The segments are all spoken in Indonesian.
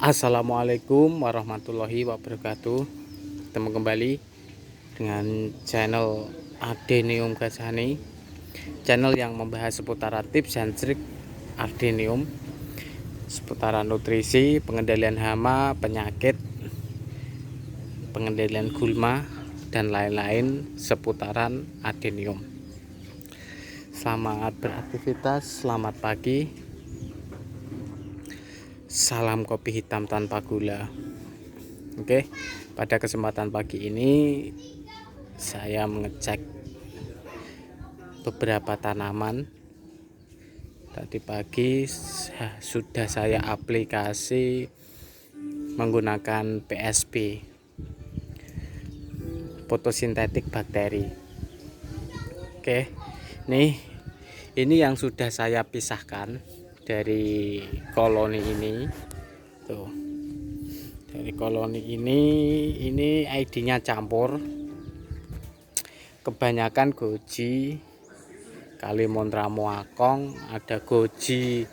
Assalamualaikum warahmatullahi wabarakatuh. Ketemu kembali dengan channel Adenium Gajani, channel yang membahas seputaran tips dan trik Adenium, seputaran nutrisi, pengendalian hama, penyakit, pengendalian gulma, dan lain-lain seputaran Adenium. Selamat beraktivitas, selamat pagi. Salam kopi hitam tanpa gula. Oke, pada kesempatan pagi ini saya mengecek beberapa tanaman. Tadi pagi sudah saya aplikasi menggunakan PSB, fotosintetik bakteri. Oke, ini yang sudah saya pisahkan dari koloni ini. Tuh, dari koloni ini ID-nya campur, kebanyakan goji, Kalimontra moakong, ada goji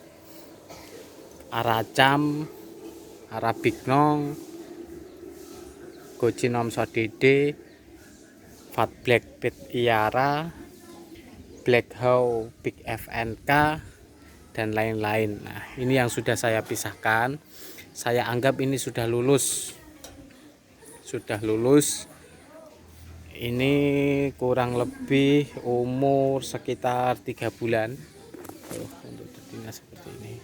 aracam, arabignong, goji nomsodede, fat black pit iara, black how big FNK, dan lain-lain. Nah, ini yang sudah saya pisahkan. Saya anggap ini sudah lulus. Ini kurang lebih umur sekitar 3 bulan. Untuk betina seperti ini,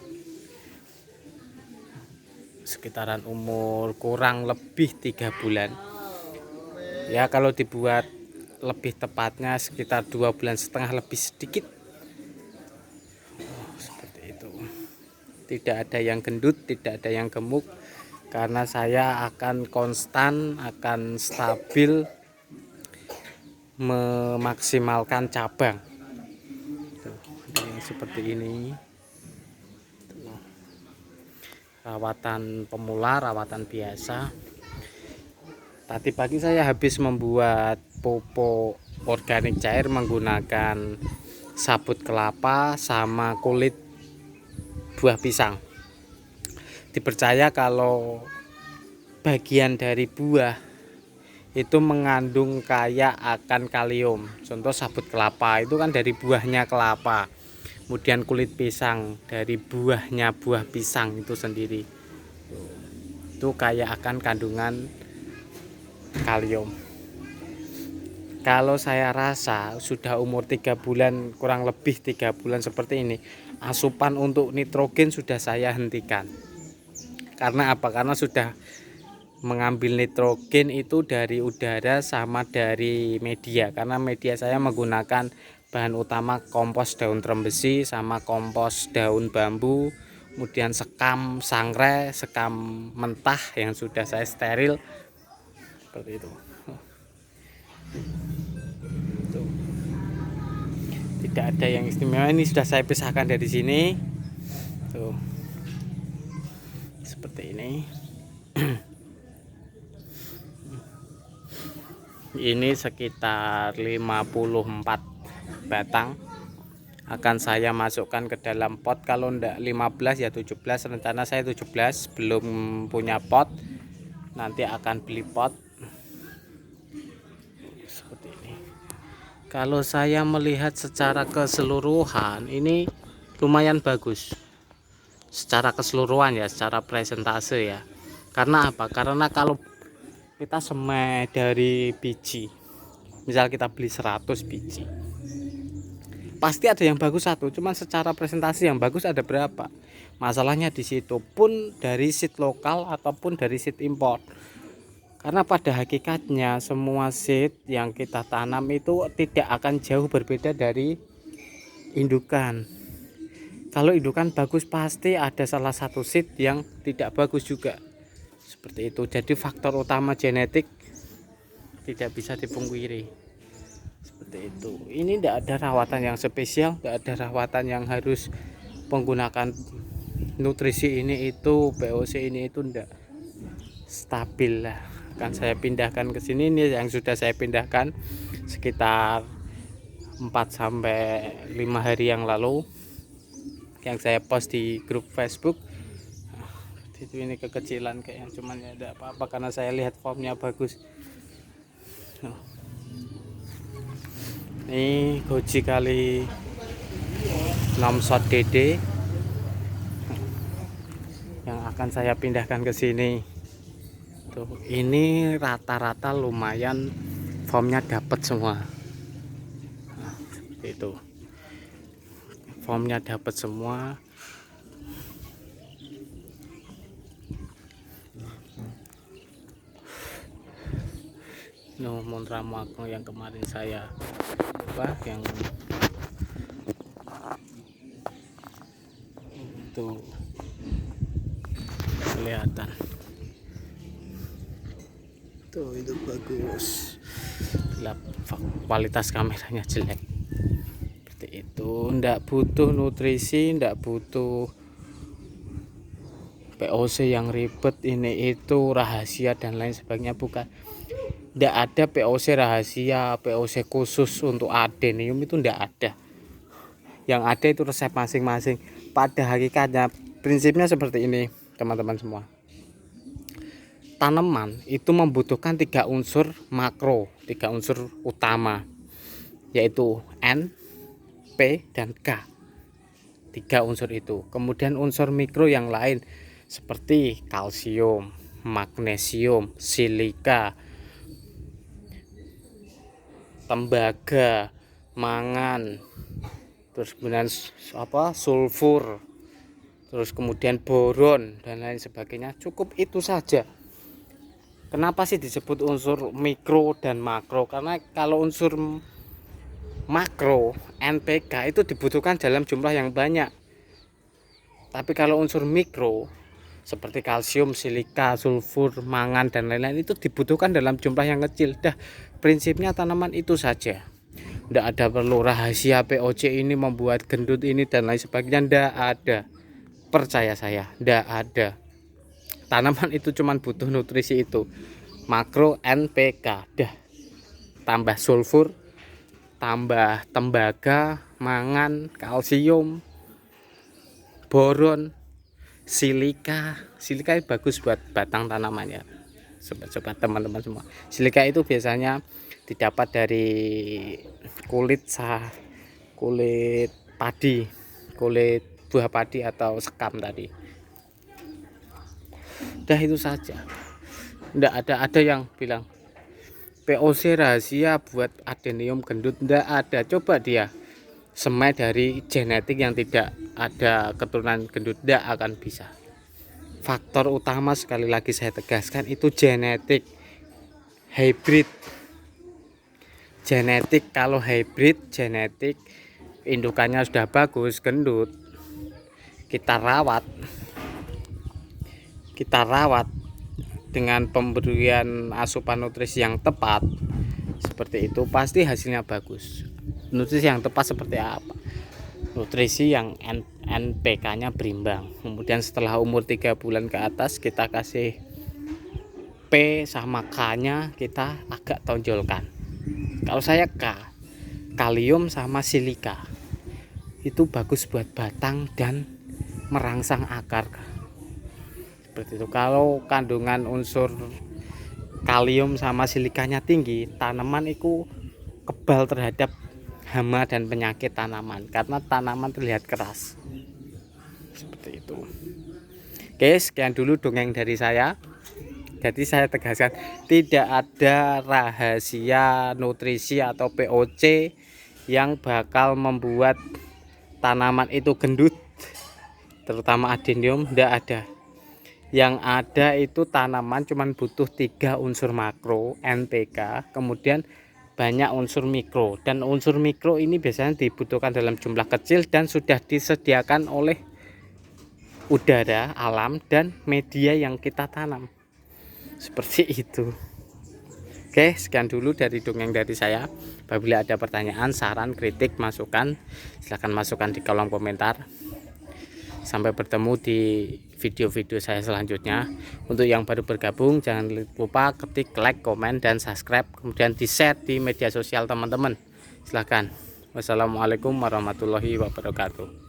sekitaran umur kurang lebih 3 bulan. Ya, kalau dibuat lebih tepatnya sekitar 2,5 bulan lebih sedikit. Tidak ada yang gendut, tidak ada yang gemuk, karena saya akan konstan, akan stabil memaksimalkan cabang. Seperti ini. Rawatan pemula, rawatan biasa. Tadi pagi saya habis membuat pupuk organik cair menggunakan sabut kelapa sama kulit buah pisang. Dipercaya kalau bagian dari buah itu mengandung kaya akan kalium. Contoh sabut kelapa itu kan dari buahnya kelapa, kemudian kulit pisang dari buahnya buah pisang itu sendiri, itu kaya akan kandungan kalium. Kalau saya rasa sudah umur 3 bulan, kurang lebih 3 bulan seperti ini, asupan untuk nitrogen sudah saya hentikan. Karena apa? Karena sudah mengambil nitrogen itu dari udara sama dari media. Karena media saya menggunakan bahan utama kompos daun trembesi sama kompos daun bambu, kemudian sekam sangrai, sekam mentah yang sudah saya steril. Seperti itu. Tidak ada yang istimewa. Ini sudah saya pisahkan dari sini. Tuh. Seperti ini. Ini sekitar 54 batang. Akan saya masukkan ke dalam pot. Kalau enggak 15 ya 17. Rencana saya 17. Belum punya pot. Nanti akan beli pot. Seperti ini. Kalau saya melihat secara keseluruhan, ini lumayan bagus. Secara keseluruhan ya, secara presentase ya. Karena apa? Karena kalau kita semai dari biji, misal kita beli 100 biji, pasti ada yang bagus satu, cuman secara presentasi yang bagus ada berapa? Masalahnya di situ, pun dari seed lokal ataupun dari seed import. Karena pada hakikatnya semua seed yang kita tanam itu tidak akan jauh berbeda dari indukan. Kalau indukan bagus pasti ada salah satu seed yang tidak bagus juga. Seperti itu. Jadi faktor utama genetik tidak bisa dipungkiri. Seperti itu. Ini tidak ada rawatan yang spesial, tidak ada rawatan yang harus menggunakan nutrisi ini itu, POC ini itu, tidak. Stabil lah. Akan saya pindahkan ke sini. Ini yang sudah saya pindahkan sekitar 4-5 hari yang lalu, yang saya post di grup Facebook. itu ini kekecilan kayaknya, cuman ya tidak apa-apa karena saya lihat formnya bagus. Ini Goji kali 6 shot DD yang akan saya pindahkan ke sini. Tuh, ini rata-rata lumayan formnya dapat semua. Nah, seperti itu. Formnya dapat semua. No, Montramo yang kemarin saya yang itu kelihatan tuh, itu bagus. Kualitas kameranya jelek seperti itu. Ndak butuh nutrisi, ndak butuh POC yang ribet ini itu rahasia dan lain sebagainya, bukan. Ndak ada POC rahasia, POC khusus untuk adenium, itu ndak ada. Yang ada itu resep masing-masing. Pada hakikatnya prinsipnya seperti ini teman-teman semua. Tanaman itu membutuhkan 3 unsur makro, 3 unsur utama, yaitu N, P, dan K. 3 unsur itu. Kemudian unsur mikro yang lain seperti kalsium, magnesium, silika, tembaga, mangan, terus kemudian sulfur, terus kemudian boron dan lain sebagainya. Cukup itu saja. Kenapa sih disebut unsur mikro dan makro? Karena kalau unsur makro NPK itu dibutuhkan dalam jumlah yang banyak. Tapi kalau unsur mikro seperti kalsium, silika, sulfur, mangan dan lain-lain itu dibutuhkan dalam jumlah yang kecil. Dah, prinsipnya tanaman itu saja. Tidak ada perlu rahasia POC ini membuat gendut ini dan lain sebagainya. Tidak ada. Percaya saya, tidak ada. Tanaman itu cuma butuh nutrisi itu, makro NPK, dah, tambah sulfur, tambah tembaga, mangan, kalsium, boron, silika. Silika itu bagus buat batang tanamannya, sobat-sobat teman-teman semua. Silika itu biasanya didapat dari kulit padi, kulit buah padi atau sekam tadi. Dah, itu saja. Ndak ada yang bilang POC rahasia buat adenium gendut. Ndak ada. Coba dia semai dari genetik yang tidak ada keturunan gendut, ndak akan bisa. Faktor utama sekali lagi saya tegaskan itu genetik, hybrid. Genetik, kalau hybrid genetik indukannya sudah bagus, gendut, kita rawat dengan pemberian asupan nutrisi yang tepat seperti itu, pasti hasilnya bagus. Nutrisi yang tepat seperti apa? Nutrisi yang NPK nya berimbang. Kemudian setelah umur 3 bulan ke atas kita kasih P sama K nya kita agak tonjolkan. Kalau saya K, kalium sama silika, itu bagus buat batang dan merangsang akar. Seperti itu. Kalau kandungan unsur kalium sama silikanya tinggi, tanaman itu kebal terhadap hama dan penyakit tanaman karena tanaman terlihat keras. Seperti itu. Oke, sekian dulu dongeng dari saya. Jadi saya tegaskan, tidak ada rahasia nutrisi atau POC yang bakal membuat tanaman itu gendut, terutama adenium. Tidak ada. Yang ada itu tanaman cuman butuh 3 unsur makro NPK, kemudian banyak unsur mikro, dan unsur mikro ini biasanya dibutuhkan dalam jumlah kecil dan sudah disediakan oleh udara, alam, dan media yang kita tanam. Seperti itu. Oke, sekian dulu dari dongeng dari saya. Apabila ada pertanyaan, saran, kritik, masukan, silahkan masukkan di kolom komentar. Sampai bertemu di video-video saya selanjutnya. Untuk yang baru bergabung, jangan lupa ketik like, komen, dan subscribe, kemudian di share di media sosial teman-teman. Silahkan. Wassalamualaikum warahmatullahi wabarakatuh.